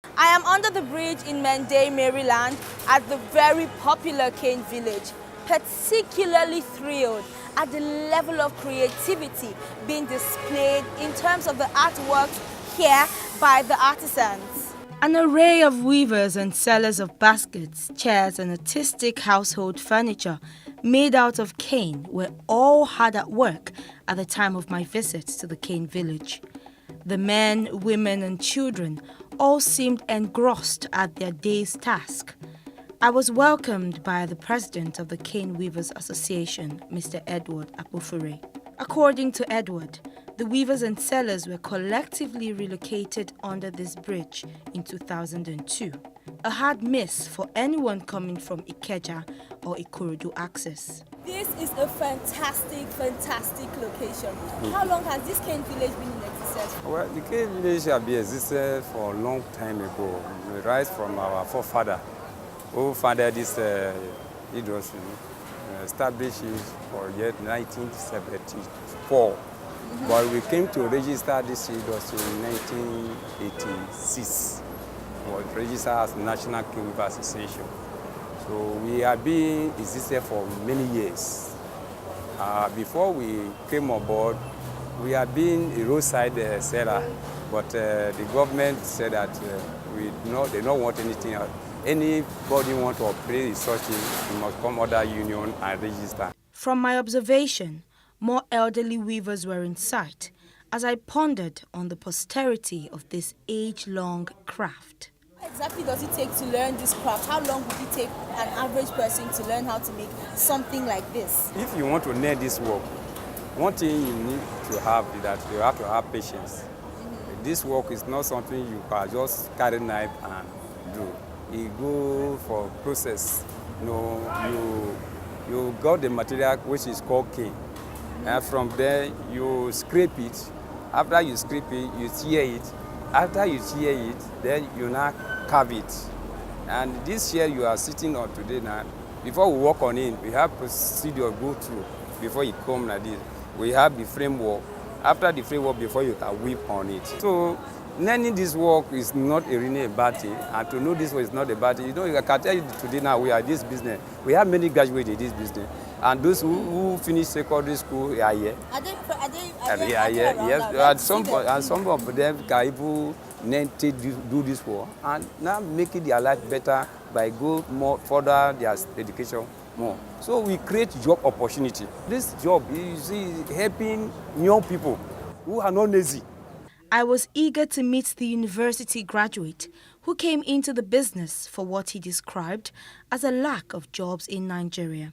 I am under the bridge in Mende, Maryland at the very popular Cane Village, particularly thrilled at the level of creativity being displayed in terms of the artworks here by the artisans. An array of weavers and sellers of baskets, chairs and artistic household furniture made out of cane were all hard at work at the time of my visit to the Cane Village. The men, women and children all seemed engrossed at their day's task. I was welcomed by the president of the Cane Weavers Association, Mr. Edward Apofure. According to Edward, the weavers and sellers were collectively relocated under this bridge in 2002. A hard miss for anyone coming from Ikeja or Ikorodu access. This is a fantastic location. How long has this Cane Village been in existence? Well, the Cane Village has been existed for a long time ago. We rise from our forefather who founded this industry, established it for year 1974. But we came to register this industry in 1986. It was registered as National Cane Weavers Association. So we have been existed for many years. Before we came on board, we have been a roadside seller, but the government said that they don't want anything else. Anybody want to operate such thing, you must come under union and register. From my observation, more elderly weavers were in sight as I pondered on the posterity of this age-long craft. What exactly does it take to learn this craft? How long would it take an average person to learn how to make something like this? If you want to learn this work, one thing you need to have is that you have to have patience. This work is not something you can just carry knife and do. You go for process. You got the material which is called cane. And from there, you scrape it. After you scrape it, you tear it. After you tear it, then you now carve it. And this chair you are sitting on today now, before we work on it, we have procedure go through before you come like this. We have the framework. After the framework, before you can whip on it. So learning this work is not really a bad thing, and to know this work is not a bad thing. I can tell you today now we are this business. We have many graduates in this business, and those who finish secondary school are here. Are they here? Yes, and some of them can even learn to do this work, and now making their life better by go more further their education more. So we create job opportunity. This job is helping young people who are not lazy. I was eager to meet the university graduate who came into the business for what he described as a lack of jobs in Nigeria.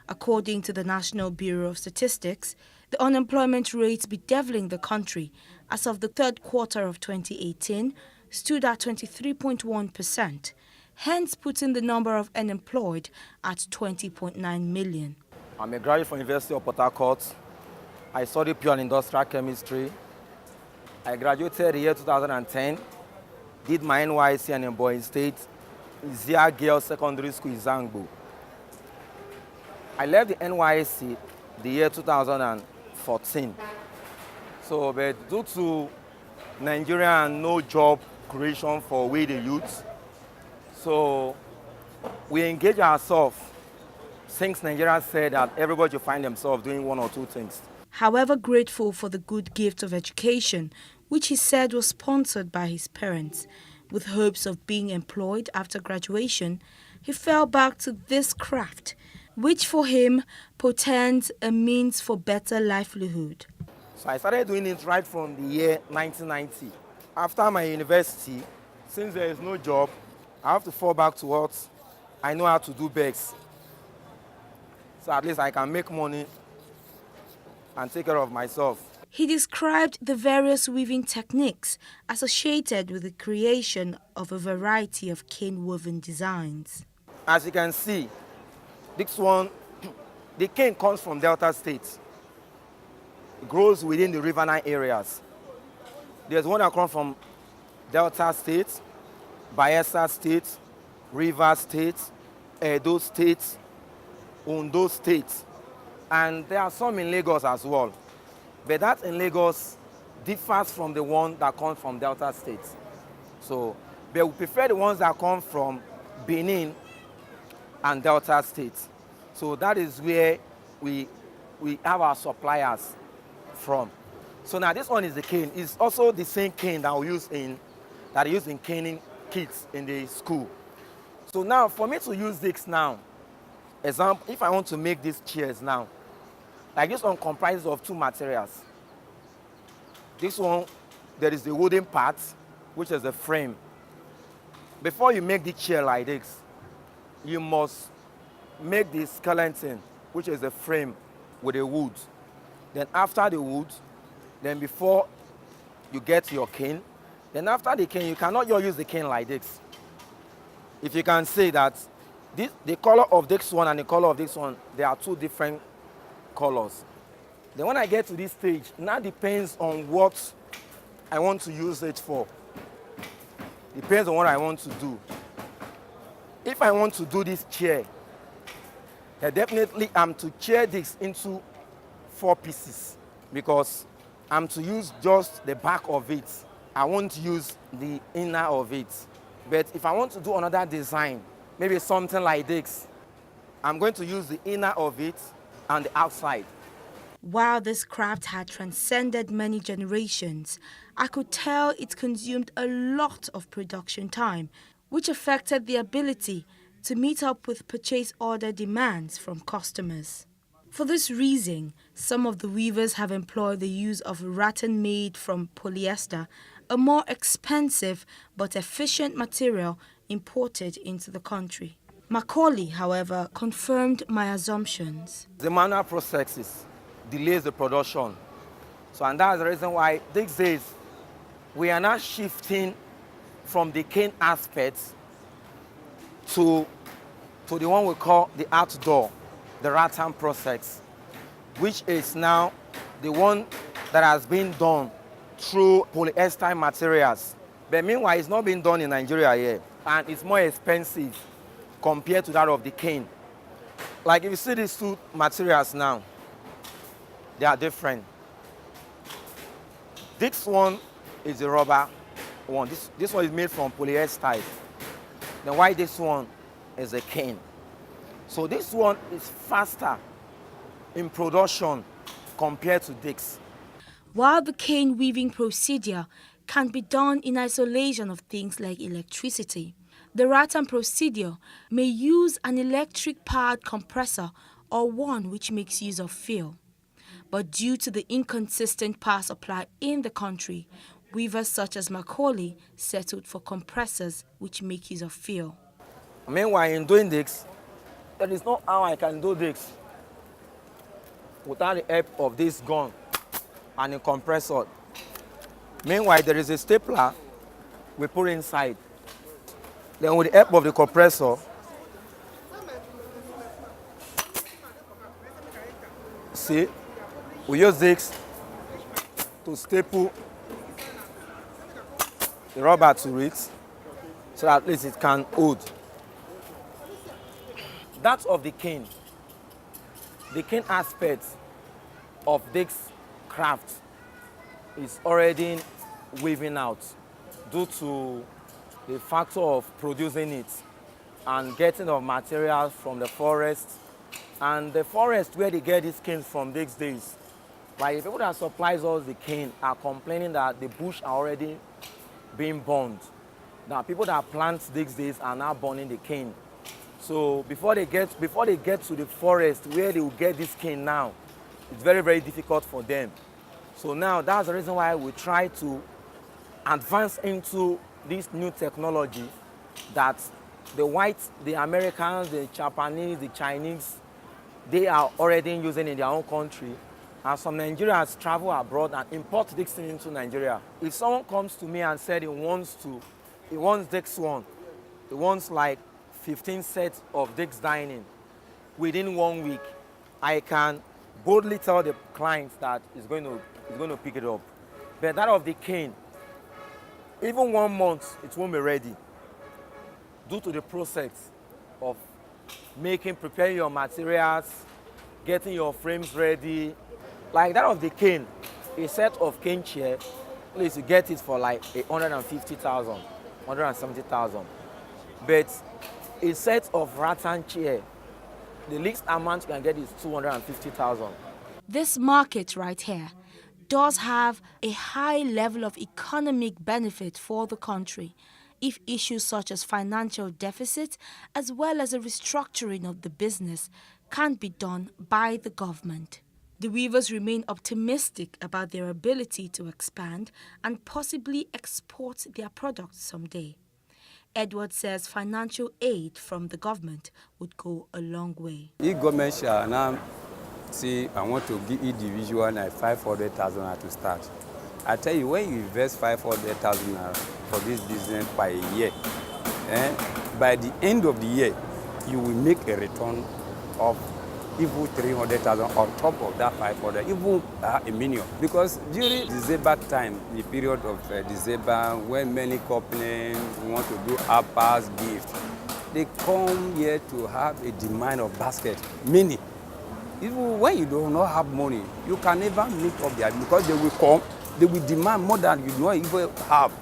According to the National Bureau of Statistics, the unemployment rate bedeviling the country as of the third quarter of 2018 stood at 23.1%, hence putting the number of unemployed at 20.9 million. I'm a graduate from University of Port Harcourt. I studied pure and industrial chemistry. I graduated the year 2010, did my NYSC in Boy State, Zia Girls Secondary School in Zangbo. I left the NYSC the year 2014. So, but due to Nigeria and no job creation for we the youth, so we engage ourselves since Nigeria said that everybody should find themselves doing one or two things. However grateful for the good gift of education, which he said was sponsored by his parents, with hopes of being employed after graduation, he fell back to this craft, which for him portends a means for better livelihood. So I started doing it right from the year 1990. After my university, since there is no job, I have to fall back to what I know how to do best. So at least I can make money and take care of myself. He described the various weaving techniques associated with the creation of a variety of cane-woven designs. As you can see, this one, the cane comes from Delta State. It grows within the riverine areas. There's one that comes from Delta State, Bayelsa State, Rivers State, Edo State, Ondo State, and there are some in Lagos as well. But that in Lagos differs from the one that comes from Delta State. So But we prefer the ones that come from Benin and Delta states. So that is where we have our suppliers from. So now this one is the cane. It's also the same cane that we use in caning kits in the school. So now for me to use this now, example, if I want to make these chairs now, like this one comprises of two materials. This one, there is the wooden part, which is the frame. Before you make the chair like this, you must make the skeleton, which is the frame, with the wood. Then after the wood, then before you get your cane, then after the cane, you cannot just use the cane like this. If you can say that the color of this one and the color of this one, they are two different colors. Then when I get to this stage, now depends on what I want to use it for. Depends on what I want to do. If I want to do this chair, then definitely I'm to chair this into 4 pieces because I'm to use just the back of it. I won't use the inner of it. But if I want to do another design, maybe something like this, I'm going to use the inner of it and the outside. While this craft had transcended many generations, I could tell it consumed a lot of production time, which affected the ability to meet up with purchase order demands from customers. For this reason, some of the weavers have employed the use of rattan made from polyester, a more expensive but efficient material imported into the country. Macaulay, however, confirmed my assumptions. The manual processes delays the production. So, and that's the reason why these days we are now shifting from the cane aspects to the one we call the outdoor, the rattan process, which is now the one that has been done through polyester materials. But meanwhile, it's not being done in Nigeria yet, and it's more expensive compared to that of the cane. Like if you see these two materials now, they are different. This one is the rubber one. This one is made from polyester. Then why this one is a cane. So this one is faster in production compared to this. While the cane weaving procedure can be done in isolation of things like electricity, the rattan procedure may use an electric-powered compressor or one which makes use of fuel. But due to the inconsistent power supply in the country, weavers such as Macaulay settled for compressors which make use of fuel. Meanwhile, in doing this, there is no how I can do this without the help of this gun and a compressor. Meanwhile, there is a stapler we put inside. Then with the help of the compressor, see, we use this to staple the rubber to it so that at least it can hold. That of the cane aspect of this craft is already weaving out due to the factor of producing it and getting of materials from the forest. And the forest where they get these canes from these days, like the people that supplies us the cane are complaining that the bush are already being burned. Now people that plant these days are now burning the cane. So before they get to the forest where they will get this cane now, it's very, very difficult for them. So now that's the reason why we try to advance into this new technology that the whites, the Americans, the Japanese, the Chinese, they are already using in their own country. And some Nigerians travel abroad and import this thing into Nigeria. If someone comes to me and said he wants this one, he wants like 15 sets of this dining within 1 week, I can boldly tell the clients that he's going to pick it up. But that of the cane, even 1 month, it won't be ready due to the process of preparing your materials, getting your frames ready. Like that of the cane, a set of cane chair, at least you get it for like 150,000. 170,000. But a set of rattan chair, the least amount you can get is 250,000. This market right here does have a high level of economic benefit for the country if issues such as financial deficit as well as a restructuring of the business can be done by the government. The weavers remain optimistic about their ability to expand and possibly export their products someday. Edward says financial aid from the government would go a long way. The government shall now say, I want to give individual 500,000 to start. I tell you, when you invest 500,000 for this business by a year, by the end of the year, you will make a return of even 300,000 on top of that 500, even a million. Because during December time, the period of December, when many companies want to do Hamper's gift, they come here to have a demand of basket, meaning even when you do not have money, you can never meet up there because they will come, they will demand more than you don't even have.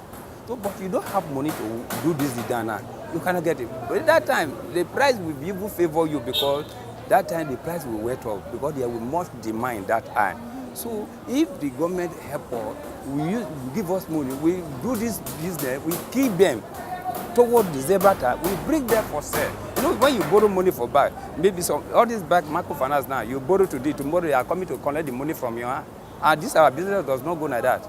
So, but you don't have money to do this design, you cannot get it. But at that time, the price will even favor you because that time the price will wait up because there will much demand that time. So if the government help us, we give us money, we do this business, we keep them toward December time, we bring them for sale. You know, when you borrow money for back, maybe some all these back microfinance now, you borrow today, tomorrow you are coming to collect the money from you. And this our business does not go like that.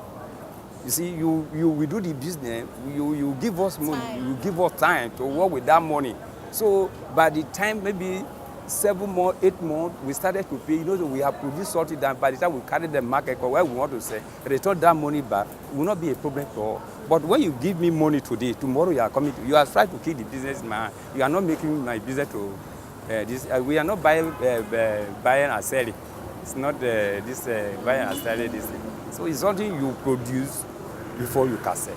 You see, we do the business, you give us money, you give us time to work with that money. So by the time maybe 7 months, 8 months, we started to pay. You know, we have produced something that by the time we carry the market where we want to sell, return that money back will not be a problem for us. But when you give me money today, tomorrow you are coming to, you are trying to keep the business in my hand. You are not making my business to this. We are not buying and selling. It's not this buying and selling this thing. So it's something you produce before you can sell.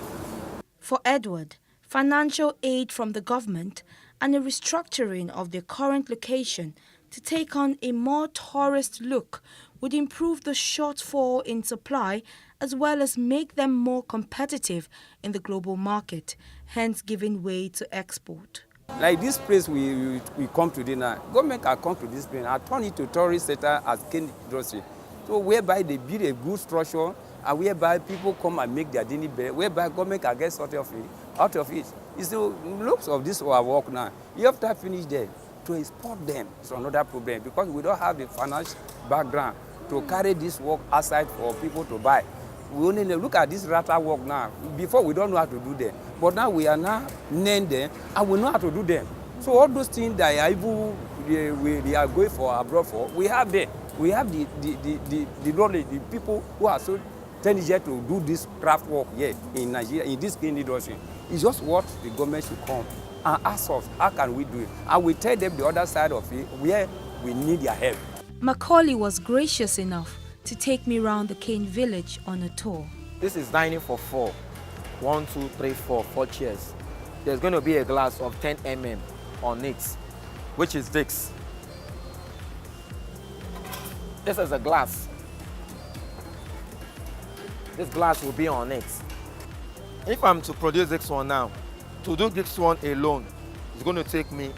For Edward, financial aid from the government and a restructuring of their current location to take on a more tourist look would improve the shortfall in supply as well as make them more competitive in the global market, hence giving way to export. Like this place we come to now, government can come to this place and turn it to tourist center as cane industry. So whereby they build a good structure and whereby people come and make their daily bread, whereby government can get sort of out of it. It's the looks of this our work now. You have to finish there. To export them is another problem because we don't have the financial background to carry this work outside for people to buy. We only look at this rata work now. Before we don't know how to do them, but now we are now named them and we know how to do them. So all those things that are even they are going for abroad for, we have them. We have the knowledge, the people who are so intelligent to do this craft work here in Nigeria, in this cane industry. It's just what the government should come and ask us, how can we do it? And we tell them the other side of it, where we need their help. Macaulay was gracious enough to take me around the cane village on a tour. This is dining for 4. 1, 2, 3, 4, 4 chairs. There's going to be a glass of 10 mm on it, which is this. This is a glass. This glass will be on it. If I'm to produce this one now, to do this one alone, it's going to take me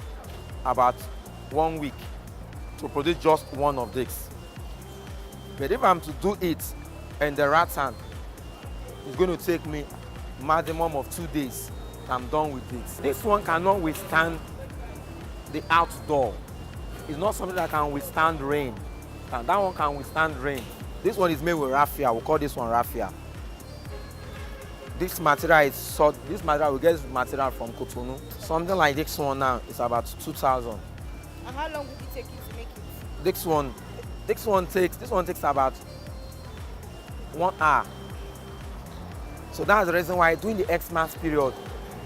about 1 week to produce just one of this. But if I'm to do it in the rattan, it's going to take me maximum of 2 days. I'm done with this. This one cannot withstand the outdoor. It's not something that can withstand rain. And that one can withstand rain. This one is made with raffia. We'll call this one raffia. This material is sort. This material, we get this material from Cotonou. Something like this one now is about 2,000. And how long would it take you to make it? This one takes about 1 hour. So that's the reason why during the Xmas period,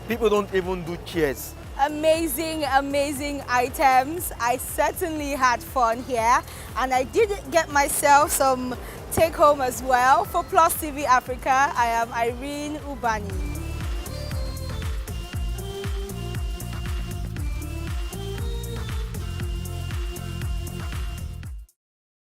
people don't even do chairs. Amazing, amazing items. I certainly had fun here, and I did get myself some take home as well. For Plus TV Africa, I am Irene Ubani.